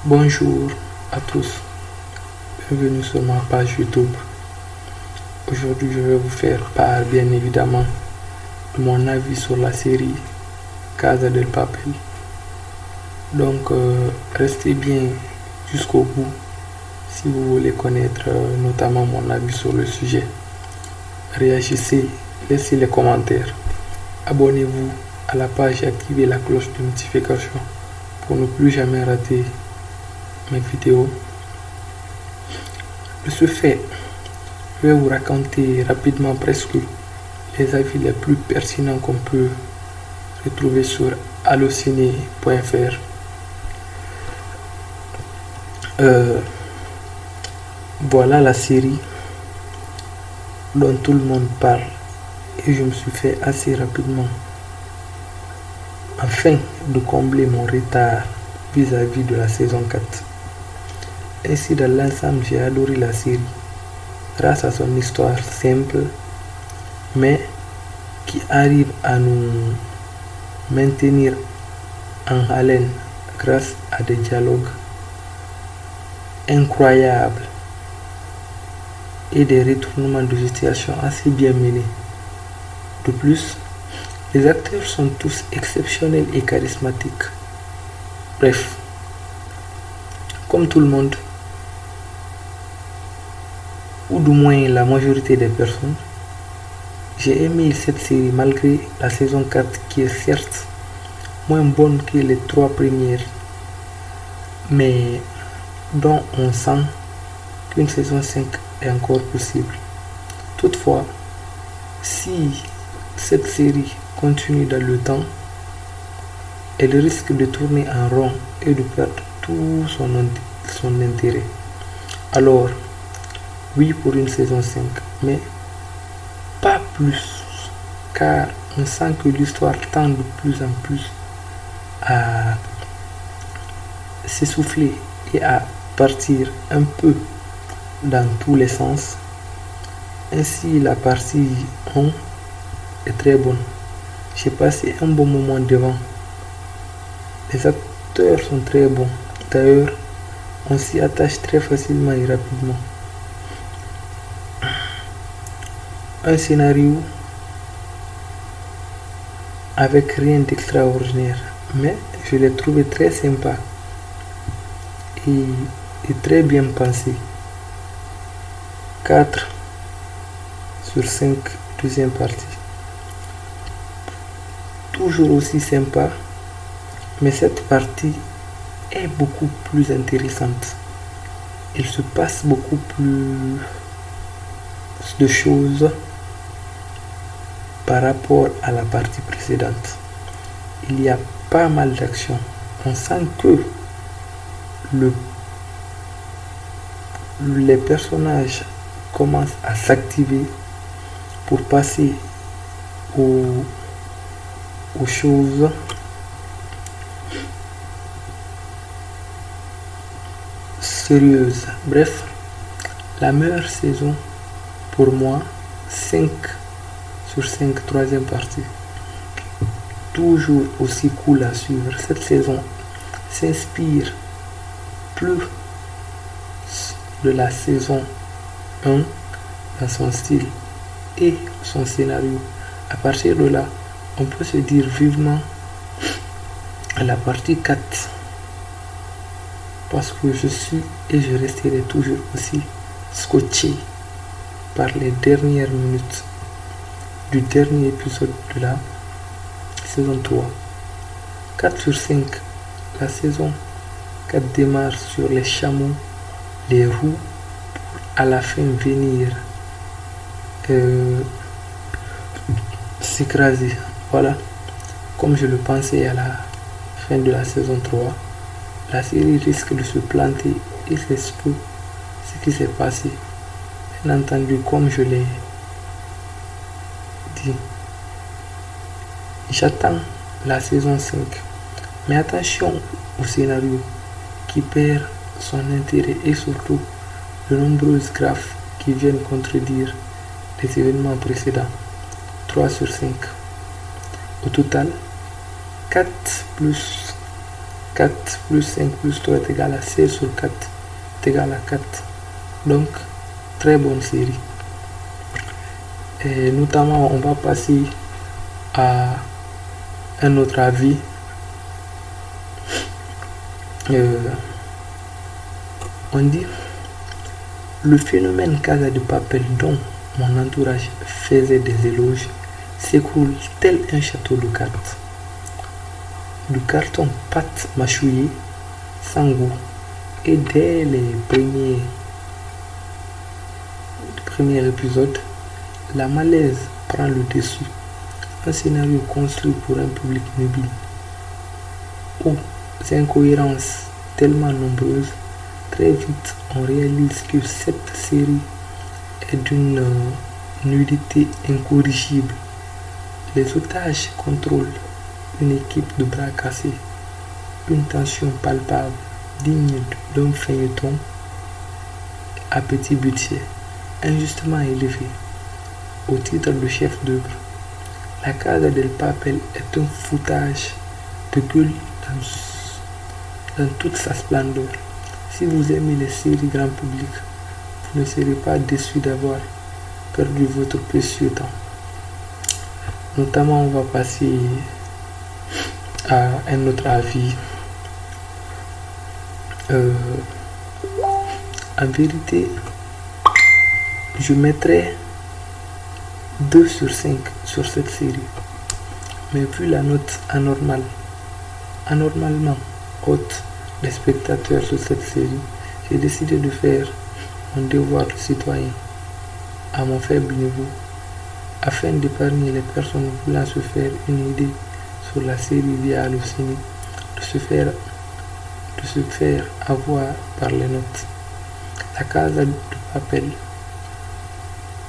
Bonjour à tous, bienvenue sur ma page YouTube. Aujourd'hui, je vais vous faire part, bien évidemment, de mon avis sur la série Casa del Papel. Donc, restez bien jusqu'au bout si vous voulez connaître notamment mon avis sur le sujet. Réagissez, laissez les commentaires. Abonnez-vous à la page et activez la cloche de notification pour ne plus jamais rater mes vidéos. De ce fait, je vais vous raconter rapidement presque les avis les plus pertinents qu'on peut retrouver sur allociné.fr. Voilà la série dont tout le monde parle et je me suis fait assez rapidement afin de combler mon retard vis-à-vis de la saison 4. Ainsi, dans l'ensemble, j'ai adoré la série grâce à son histoire simple mais qui arrive à nous maintenir en haleine grâce à des dialogues incroyables et des retournements de situation assez bien menés. De plus, les acteurs sont tous exceptionnels et charismatiques. Bref, comme tout le monde, ou du moins la majorité des personnes, j'ai aimé cette série malgré la saison 4 qui est certes moins bonne que les 3 premières, mais dont on sent qu'une saison 5 est encore possible. Toutefois, si cette série continue dans le temps, elle risque de tourner en rond et de perdre tout son intérêt. Alors, oui pour une saison 5, mais pas plus, car on sent que l'histoire tend de plus en plus à s'essouffler et à partir un peu dans tous les sens. Ainsi, la partie 1 est très bonne. J'ai passé un bon moment devant. Les acteurs sont très bons. D'ailleurs, on s'y attache très facilement et rapidement. Un scénario avec rien d'extraordinaire, mais je l'ai trouvé très sympa et très bien pensé. 4 sur 5, deuxième partie. Toujours aussi sympa, mais cette partie est beaucoup plus intéressante. Il se passe beaucoup plus de choses par rapport à la partie précédente. Il y a pas mal d'actions. On sent que les personnages commencent à s'activer pour passer aux choses sérieuses. Bref, la meilleure saison pour moi, 5 sur 5, troisième partie. Toujours aussi cool à suivre. Cette saison s'inspire plus de la saison 1 dans son style et son scénario. À partir de là, on peut se dire vivement à la partie 4 parce que je suis et je resterai toujours aussi scotché par les dernières minutes du dernier épisode de la saison 3. 4 sur 5. La saison 4 démarre sur les chameaux, les roues, pour à la fin venir s'écraser. Voilà, comme je le pensais à la fin de la saison 3, la série risque de se planter et c'est ce qui s'est passé. Bien entendu, comme je l'ai dit, j'attends la saison 5. Mais attention au scénario qui perd son intérêt et surtout de nombreuses graphes qui viennent contredire les événements précédents. 3 sur 5. Au total, 4 plus 4 plus 5 plus 3 est égal à 16 sur 4 est égal à 4. Donc, très bonne série. Et notamment, on va passer à un autre avis. On dit le phénomène Casa de Papel dont mon entourage faisait des éloges s'écroule tel un château de cartes. Du carton pâte mâchouillée, sans goût, et dès les premiers épisodes, la malaise prend le dessus. Un scénario construit pour un public mobile, aux incohérences tellement nombreuses, très vite on réalise que cette série est d'une nudité incorrigible. Les otages contrôlent une équipe de bras cassés, une tension palpable, digne d'un feuilleton à petit budget, injustement élevé, au titre de chef d'œuvre. La Casa del Papel est un foutage de gueule dans toute sa splendeur. Si vous aimez les séries grand public, vous ne serez pas déçu d'avoir perdu votre précieux temps. Notamment, on va passer à un autre avis. En vérité, je mettrais 2 sur 5 sur cette série. Mais vu la note anormalement haute des spectateurs sur cette série, j'ai décidé de faire mon devoir de citoyen à mon faible niveau, afin d'épargner les personnes voulant se faire une idée sur la série via Allociné, de se faire avoir par les notes. La Casa de Papel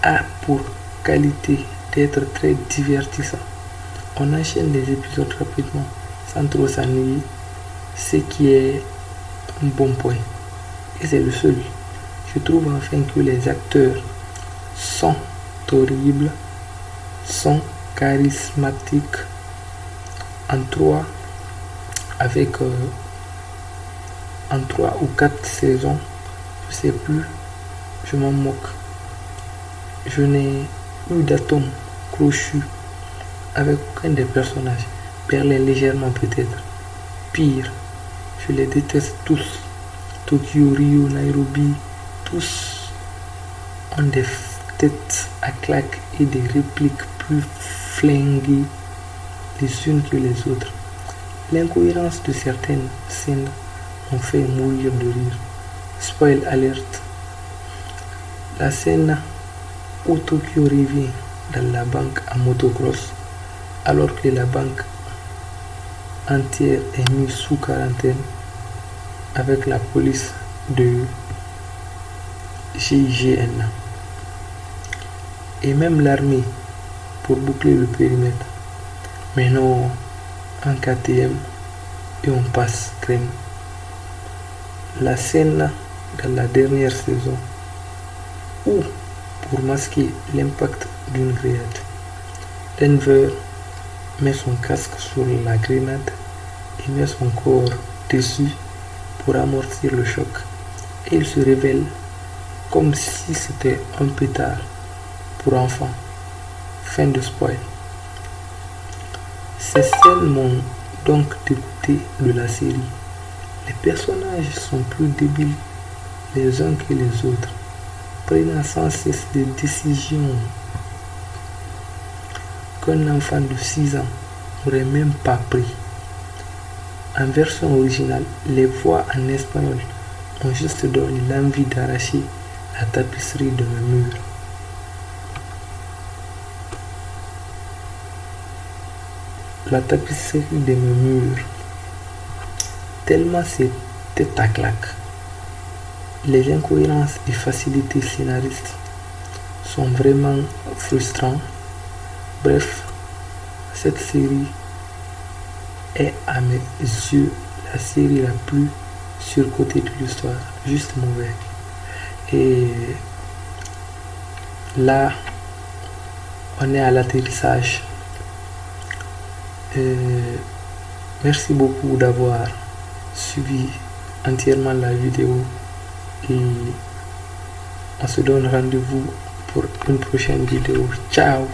a pour qualité d'être très divertissant. On enchaîne les épisodes rapidement sans trop s'ennuyer, ce qui est un bon point. Et c'est le seul. Je trouve enfin que les acteurs sont horribles, sont charismatiques. En 3 ou 4 saisons, je sais plus, je m'en moque. Je n'ai eu d'atome crochu avec aucun des personnages. Berlin légèrement peut-être. Pire, je les déteste tous. Tokyo, Rio, Nairobi, tous ont des têtes à claques et des répliques plus flinguées les unes que les autres. L'incohérence de certaines scènes m'ont fait mourir de rire. Spoil alert. La scène où Tokyo revient dans la banque en motocross alors que la banque entière est mise sous quarantaine avec la police de GIGN et même l'armée pour boucler le périmètre. Mais non, un KTM et on passe crème. La scène dans la dernière saison où, pour masquer l'impact d'une grenade, Denver met son casque sur la grenade et met son corps dessus pour amortir le choc. Et il se révèle comme si c'était un pétard pour enfants. Fin de spoil. Ces scènes m'ont donc dégoûté de la série. Les personnages sont plus débiles les uns que les autres, prenant sans cesse des décisions qu'un enfant de 6 ans n'aurait même pas pris. En version originale, les voix en espagnol ont juste donné l'envie d'arracher la tapisserie de mes murs. La tapisserie de mes murs, tellement c'était à claque. Les incohérences et facilités scénaristes sont vraiment frustrants. Bref, cette série est à mes yeux la série la plus surcotée de l'histoire, juste mauvais. Et là, on est à l'atterrissage. Merci beaucoup d'avoir suivi entièrement la vidéo et on se donne rendez-vous pour une prochaine vidéo. Ciao!